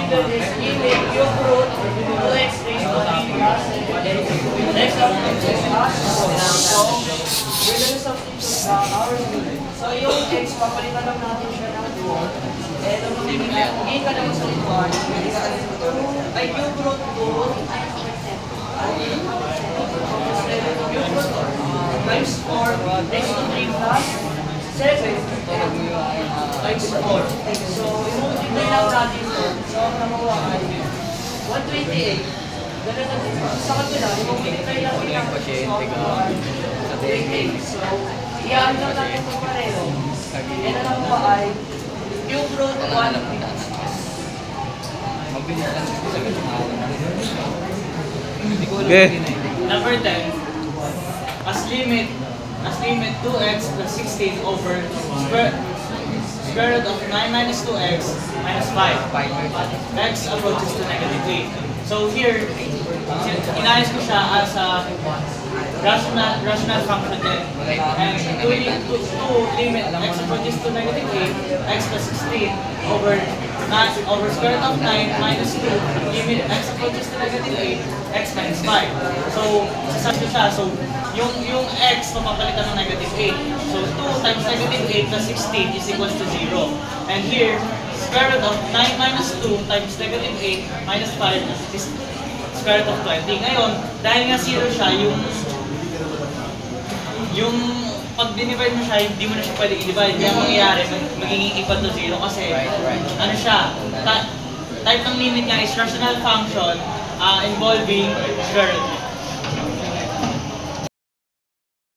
given is limit cube root 2x raised to 3 plus x of x plus. So, we're gonna substitute our limit. So, yung x, papalitan lang natin siya ng 2. Eh, magiging ka naman sa likuan. Ay, cube root 2 times 4 raised to 3 plus 7 times 4. So, i-multiply lang natin ito. So, ang namawa ay 128. Ganun natin. Sa kanila, i-multiply lang din natin. So, ang namawa ay 28. So, i-aan lang natin ito pareho. And ang namawa ay cube root 1. Okay. Number 10, as limit 2x plus 16 over square root of 9 minus 2x minus 5. X approaches to negative 8. So here, inayos ko siya as a rational function din. And to limit x approaches to negative 8, x plus 16 over square root of 9 minus 2, limit x approaches to negative 8, x minus 5. So, sasabi ko siya, so, yung x, papapalitan ng negative 8. So, 2 times negative 8 plus 16 is equals to 0. And here, square root of 9 minus 2 times negative 8 minus 5 is square root of 20. Ngayon, dahil nga 0 siya, yung pag dinivide mo siya, hindi mo na siya pwede i-divide. Kaya mangyayari, magiging equal to 0 kasi ano siya, type ng limit niya is rational function involving square root.